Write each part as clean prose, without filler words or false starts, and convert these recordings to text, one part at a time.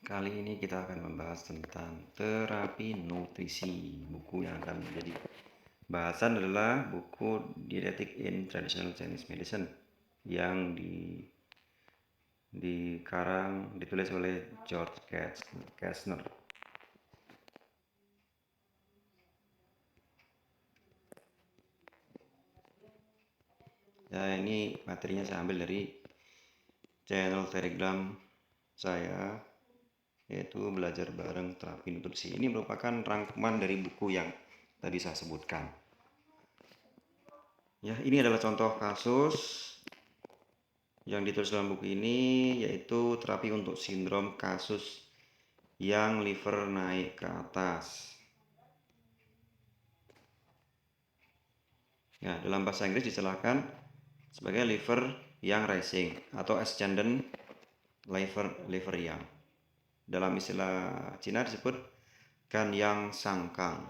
Kali ini kita akan membahas tentang terapi nutrisi. Buku yang akan menjadi bahasan adalah buku Dietetic in Traditional Chinese Medicine yang ditulis oleh George Kastner. Ya, ini materinya saya ambil dari channel Telegram saya, yaitu Belajar Bareng Terapi Nutrisi. Ini merupakan rangkuman dari buku yang tadi saya sebutkan. Ya, ini adalah contoh kasus yang ditulis dalam buku ini, yaitu terapi untuk sindrom kasus yang liver naik ke atas. Ya, dalam bahasa Inggris dijelaskan sebagai liver yang rising atau ascendant liver yang. Dalam istilah Cina disebut gan yang sangkang.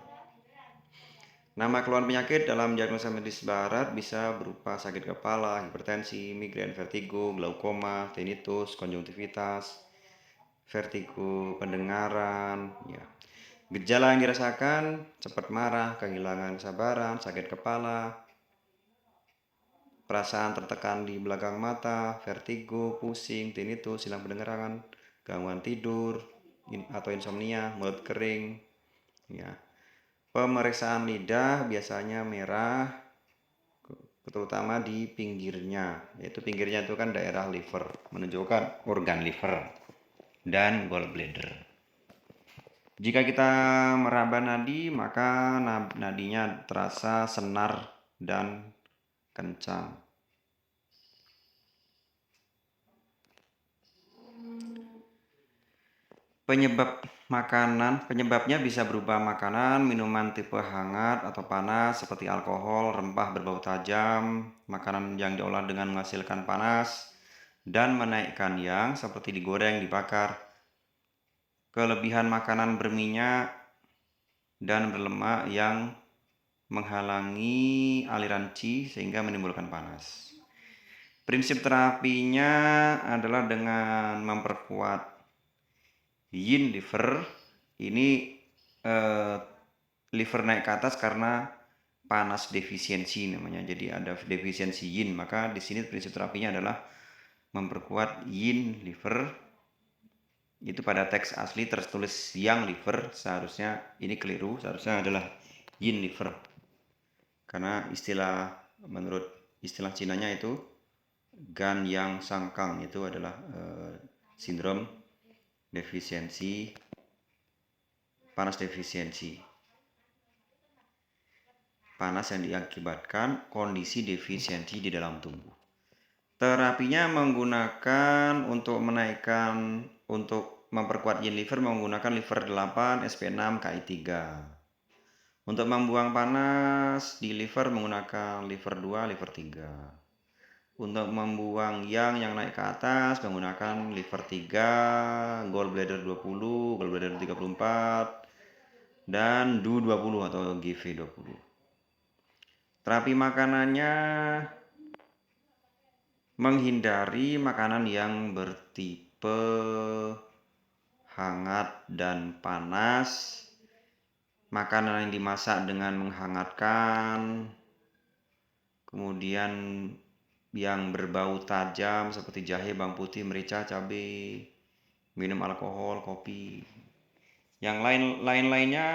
Nama keluhan penyakit dalam diagnosa medis barat bisa berupa sakit kepala, hipertensi, migrain, vertigo, glaukoma, tinnitus, konjungtivitas, vertigo pendengaran, ya. Gejala yang dirasakan cepat marah, kehilangan kesabaran, sakit kepala, perasaan tertekan di belakang mata, vertigo, pusing, tinnitus, hilang pendengaran, gangguan tidur atau insomnia, mulut kering, ya. Pemeriksaan lidah biasanya merah, terutama di pinggirnya, yaitu pinggirnya itu kan daerah liver, menunjukkan organ liver dan gallbladder. Jika kita meraba nadi, maka nadinya terasa senar dan kencang. Penyebabnya bisa berupa makanan, minuman tipe hangat atau panas seperti alkohol, rempah berbau tajam, makanan yang diolah dengan menghasilkan panas, dan menaikkan yang seperti digoreng, dibakar, kelebihan makanan berminyak dan berlemak yang menghalangi aliran qi sehingga menimbulkan panas. Prinsip terapinya adalah dengan memperkuat yin liver. Ini liver naik ke atas karena panas defisiensi namanya. Jadi ada defisiensi yin, maka di sini prinsip terapinya adalah memperkuat yin liver. Itu pada teks asli tertulis yang liver, seharusnya ini keliru, seharusnya adalah yin liver. Karena menurut istilah Cinanya itu gan yang sangkang, itu adalah sindrom defisiensi, panas defisiensi. Panas yang diakibatkan kondisi defisiensi di dalam tubuh. Terapinya menggunakan untuk memperkuat yin liver menggunakan liver 8, SP6, KI3. Untuk membuang panas di liver menggunakan liver 2, liver 3. Untuk membuang yang naik ke atas menggunakan liver 3, gallbladder 20, gallbladder 34, dan DU20 atau GV20. Terapi makanannya menghindari makanan yang bertipe hangat dan panas, makanan yang dimasak dengan menghangatkan, kemudian yang berbau tajam seperti jahe, bawang putih, merica, cabai, minum alkohol, kopi. Yang lainnya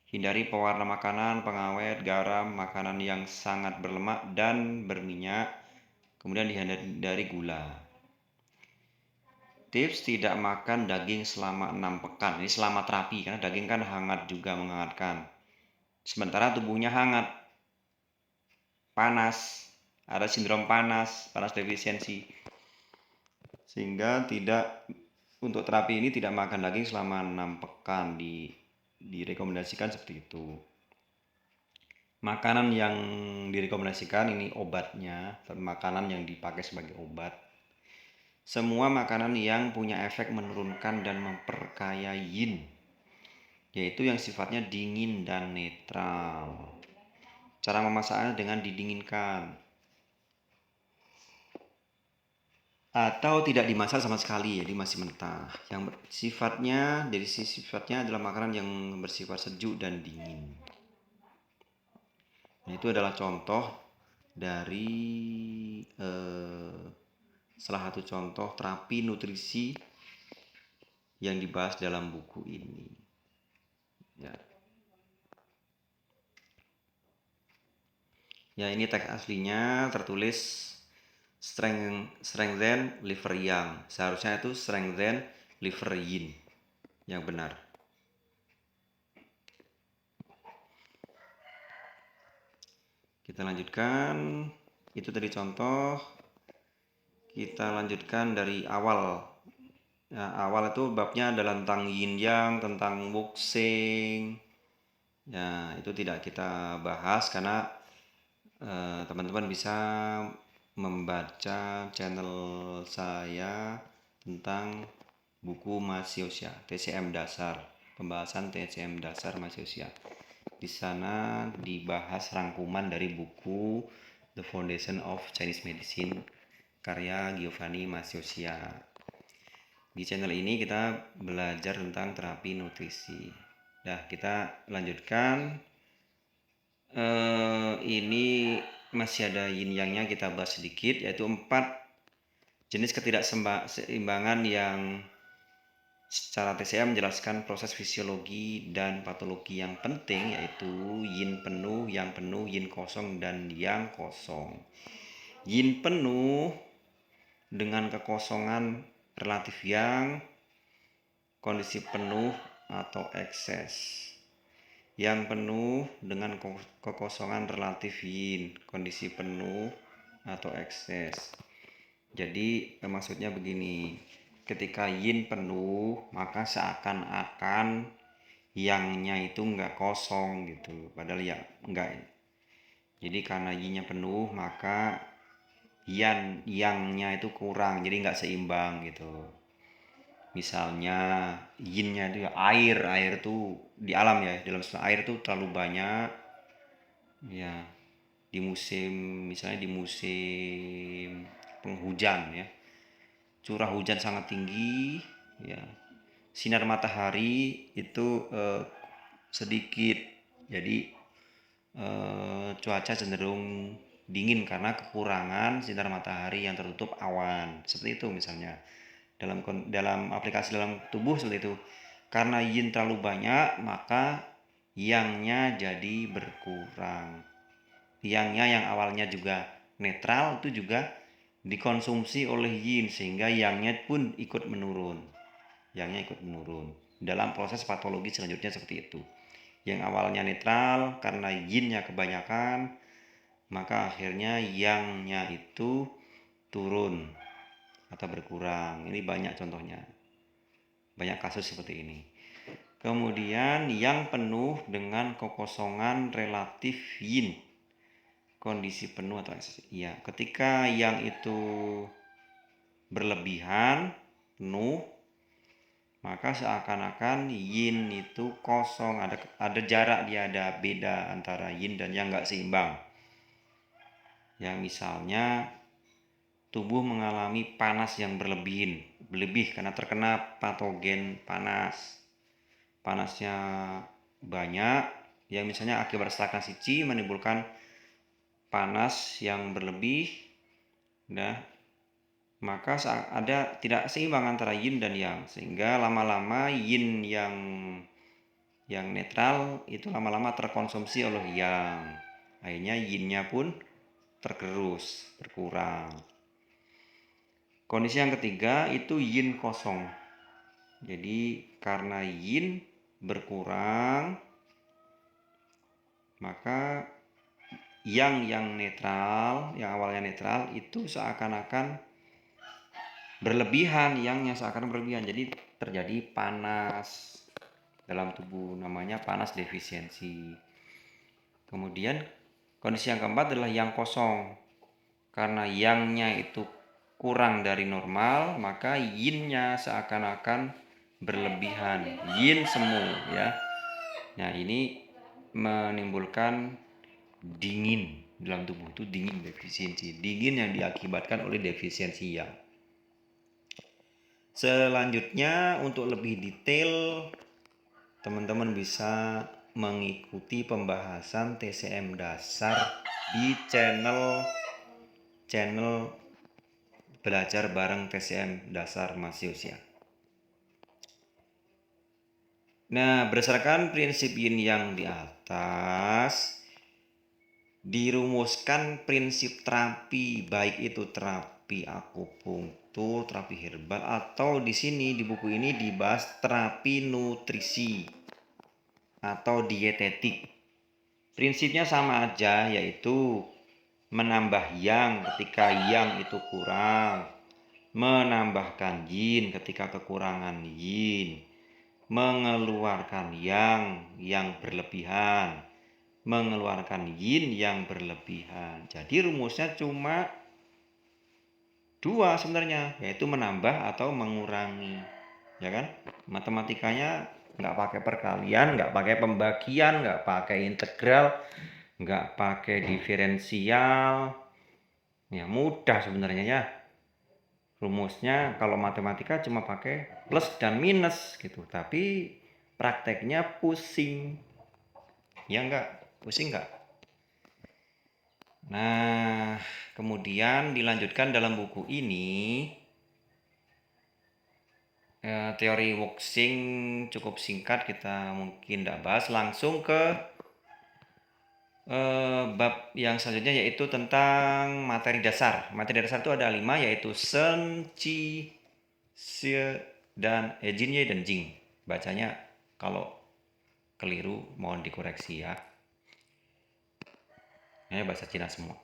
hindari pewarna makanan, pengawet, garam, makanan yang sangat berlemak dan berminyak, kemudian dihindari gula. Tips tidak makan daging selama 6 pekan. Ini selama terapi, karena daging kan hangat juga, menghangatkan. Sementara tubuhnya hangat, panas, ada sindrom panas defisiensi. Sehingga untuk terapi ini tidak makan daging selama 6 pekan, direkomendasikan seperti itu. Makanan yang direkomendasikan ini obatnya, makanan yang dipakai sebagai obat. Semua makanan yang punya efek menurunkan dan memperkaya yin, yaitu yang sifatnya dingin dan netral. Cara memasaknya dengan didinginkan. atau tidak dimasak sama sekali, jadi masih mentah. Yang sifatnya dari sisi sifatnya adalah makanan yang bersifat sejuk dan dingin. Nah, itu adalah contoh dari salah satu contoh terapi nutrisi yang dibahas dalam buku ini. Ya. Ya, ini teks aslinya tertulis strengthen liver yang. Seharusnya itu strengthen liver yin yang benar. Kita lanjutkan. Itu tadi contoh. Kita lanjutkan dari awal. Ya, awal itu babnya adalah tentang yin yang, tentang wuxing. Ya, itu tidak kita bahas karena teman-teman bisa membaca channel saya tentang buku Masiosia, TCM dasar, pembahasan TCM dasar Masiosia. Di sana dibahas rangkuman dari buku The Foundation of Chinese Medicine karya Giovanni Masiosia. Di channel ini kita belajar tentang terapi nutrisi. Nah, kita lanjutkan. Ini masih ada yin yang-nya, kita bahas sedikit, yaitu 4 jenis ketidakseimbangan yang secara TCM menjelaskan proses fisiologi dan patologi yang penting, yaitu yin penuh, yang penuh, yin kosong, dan yang kosong. Yin penuh dengan kekosongan relatif yang, kondisi penuh atau ekses. Yang penuh dengan kekosongan relatif yin, kondisi penuh atau ekses. Jadi maksudnya begini, ketika yin penuh maka seakan-akan yang-nya itu enggak kosong gitu, padahal ya enggak. Jadi karena yin-nya penuh maka yang-nya itu kurang, jadi enggak seimbang gitu. Misalnya yin-nya itu air tuh di alam ya, dalam air tuh terlalu banyak ya, misalnya di musim penghujan ya, curah hujan sangat tinggi ya, sinar matahari itu sedikit, jadi cuaca cenderung dingin karena kekurangan sinar matahari yang tertutup awan, seperti itu misalnya. Dalam aplikasi dalam tubuh seperti itu, karena yin terlalu banyak maka yang-nya jadi berkurang. Yang-nya yang awalnya juga netral itu juga dikonsumsi oleh yin sehingga yang-nya pun ikut menurun. Yang-nya ikut menurun. Dalam proses patologi selanjutnya seperti itu. Yang awalnya netral karena yin-nya kebanyakan, maka akhirnya yang-nya itu turun atau berkurang. Ini banyak contohnya. Banyak kasus seperti ini. Kemudian yang penuh dengan kekosongan relatif yin, kondisi penuh atau ekses. Ya, ketika yang itu berlebihan, penuh, maka seakan-akan yin itu kosong, ada jarak, dia ada beda antara yin dan yang enggak seimbang. Ya, misalnya tubuh mengalami panas yang berlebih karena terkena patogen panas. Panasnya banyak, yang misalnya akibat stagnasi qi menimbulkan panas yang berlebih. Nah, maka ada tidak seimbang antara yin dan yang, sehingga lama-lama yin yang netral itu lama-lama terkonsumsi oleh yang. Akhirnya yin-nya pun tergerus, berkurang. Kondisi yang ketiga itu yin kosong. Jadi karena yin berkurang maka yang netral, yang awalnya netral itu seakan-akan berlebihan, yang seakan berlebihan. Jadi terjadi panas dalam tubuh, namanya panas defisiensi. Kemudian kondisi yang keempat adalah yang kosong. Karena yang-nya itu kurang dari normal, maka yin-nya seakan-akan berlebihan, yin semu ya. Nah, ini menimbulkan dingin dalam tubuh, itu dingin defisiensi, dingin yang diakibatkan oleh defisiensi yang. Selanjutnya untuk lebih detail teman-teman bisa mengikuti pembahasan TCM dasar di channel belajar bareng TCM dasar masih usia. Nah, berdasarkan prinsip yin yang di atas, dirumuskan prinsip terapi, baik itu terapi akupunktur, terapi herbal, atau di sini di buku ini dibahas terapi nutrisi atau dietetik. Prinsipnya sama aja, yaitu menambah yang ketika yang itu kurang, menambahkan yin ketika kekurangan yin, mengeluarkan yang berlebihan, mengeluarkan yin yang berlebihan. Jadi rumusnya cuma dua sebenarnya, yaitu menambah atau mengurangi, ya kan? Matematikanya nggak pakai perkalian, nggak pakai pembagian, nggak pakai integral, nggak pakai diferensial, ya mudah sebenarnya ya. Rumusnya kalau matematika cuma pakai plus dan minus gitu, tapi prakteknya pusing, ya enggak? Pusing enggak? Nah, kemudian dilanjutkan dalam buku ini, teori Wuxing cukup singkat, kita mungkin tidak bahas, langsung ke bab yang selanjutnya, yaitu tentang materi dasar. Materi dasar itu ada 5, yaitu Shen, Qi, Xie, dan Jin, Ye, dan Jing. Bacanya kalau keliru mohon dikoreksi ya. Ini bahasa Cina semua.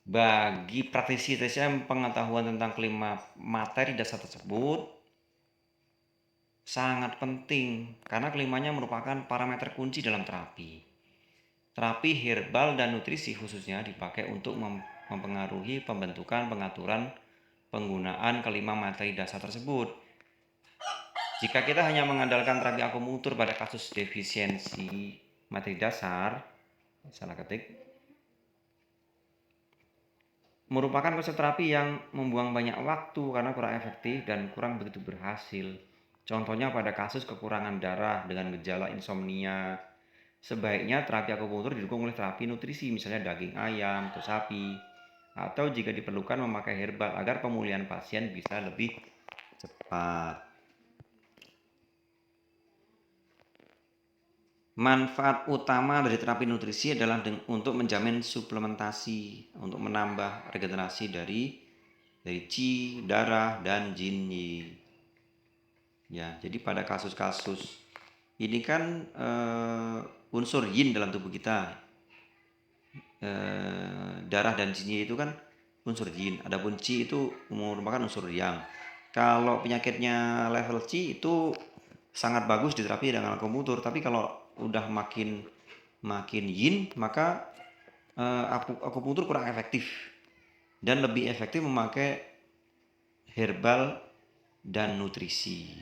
Bagi praktisi TCM, pengetahuan tentang kelima materi dasar tersebut sangat penting karena kelimanya merupakan parameter kunci dalam terapi. Terapi herbal dan nutrisi khususnya dipakai untuk mempengaruhi pembentukan, pengaturan, penggunaan kelima materi dasar tersebut. Jika kita hanya mengandalkan terapi akupunktur pada kasus defisiensi materi dasar, salah ketik, merupakan konsep terapi yang membuang banyak waktu karena kurang efektif dan kurang begitu berhasil. Contohnya pada kasus kekurangan darah dengan gejala insomnia, sebaiknya terapi akupunktur didukung oleh terapi nutrisi, misalnya daging ayam atau sapi, atau jika diperlukan memakai herbal agar pemulihan pasien bisa lebih cepat. Manfaat utama dari terapi nutrisi adalah untuk menjamin suplementasi, untuk menambah regenerasi dari qi, darah, dan jin yi. Ya, jadi pada kasus-kasus ini kan unsur yin dalam tubuh kita, darah dan jin yi itu kan unsur yin. Adapun qi itu merupakan unsur yang. Kalau penyakitnya level qi itu sangat bagus diterapi dengan akupunktur, tapi kalau udah makin yin, maka akupunktur kurang efektif dan lebih efektif memakai herbal dan nutrisi,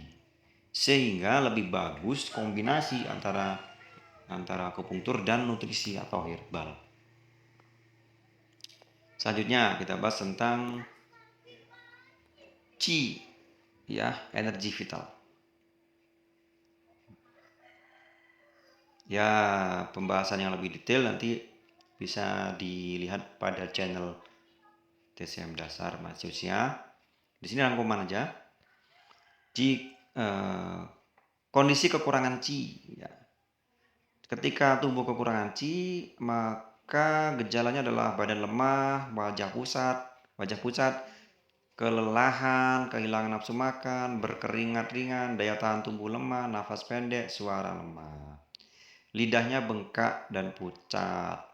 sehingga lebih bagus kombinasi antara akupunktur dan nutrisi atau herbal. Selanjutnya kita bahas tentang qi, ya, energi vital. Ya, pembahasan yang lebih detail nanti bisa dilihat pada channel TCM dasar masih usia. Di sini rangkuman aja. Kondisi kekurangan qi, ya. Ketika tubuh kekurangan qi, maka gejalanya adalah badan lemah, wajah pucat, kelelahan, kehilangan nafsu makan, berkeringat ringan, daya tahan tubuh lemah, nafas pendek, suara lemah. Lidahnya bengkak dan pucat,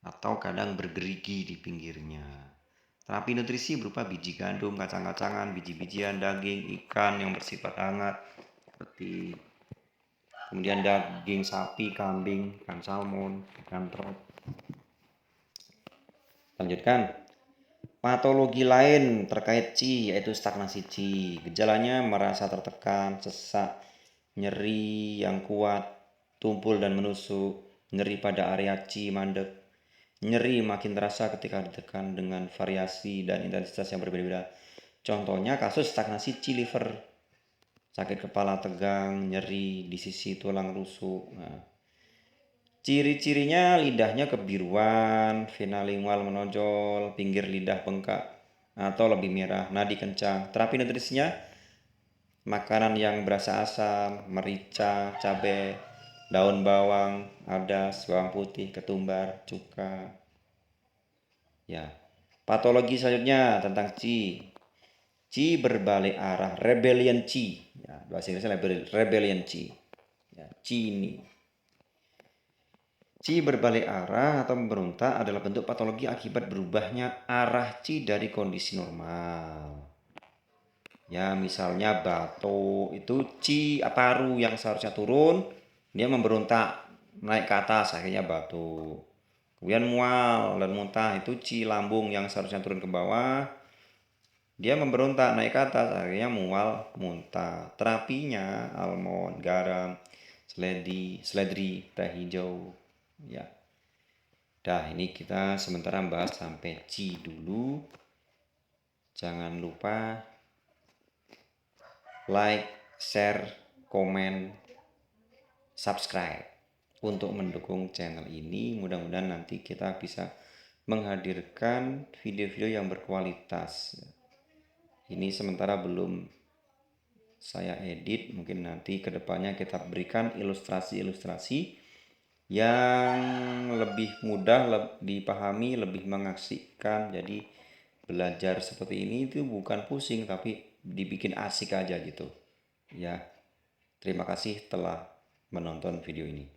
atau kadang bergerigi di pinggirnya. Terapi nutrisi berupa biji gandum, kacang-kacangan, biji-bijian, daging, ikan yang bersifat hangat, seperti kemudian daging sapi, kambing, ikan salmon, ikan trot. Lanjutkan. Patologi lain terkait qi yaitu stagnasi qi. Gejalanya merasa tertekan, sesak, nyeri yang kuat, tumpul dan menusuk, nyeri pada area qi mandek. Nyeri makin terasa ketika ditekan dengan variasi dan intensitas yang berbeda-beda. Contohnya kasus stagnasi C. liver, sakit kepala tegang, nyeri di sisi tulang rusuk. Nah, ciri-cirinya lidahnya kebiruan, vena lingual menonjol, pinggir lidah bengkak atau lebih merah, nadi kencang. Terapi nutrisinya makanan yang berasa asam, merica, cabai, daun bawang, adas, bawang putih, ketumbar, cuka. Ya. Patologi selanjutnya tentang qi. Qi berbalik arah, rebellion qi. Ya, bahasa Inggrisnya rebellion qi. Ya, qi ini. Qi berbalik arah atau memberontak adalah bentuk patologi akibat berubahnya arah qi dari kondisi normal. Ya, misalnya batuk itu qi paru yang seharusnya turun, dia memberontak naik ke atas, akhirnya batuk. Kemudian mual dan muntah itu qi lambung yang seharusnya turun ke bawah, dia memberontak naik ke atas, akhirnya mual muntah. Terapinya almond, garam, seledri, teh hijau. Ya. Dah, ini kita sementara bahas sampai qi dulu. Jangan lupa like, share, komen, subscribe untuk mendukung channel ini. Mudah-mudahan nanti kita bisa menghadirkan video-video yang berkualitas. Ini sementara belum saya edit, mungkin nanti kedepannya kita berikan ilustrasi-ilustrasi yang lebih mudah dipahami, lebih mengasihkan. Jadi belajar seperti ini itu bukan pusing, tapi dibikin asik aja gitu. Ya, terima kasih telah menonton video ini.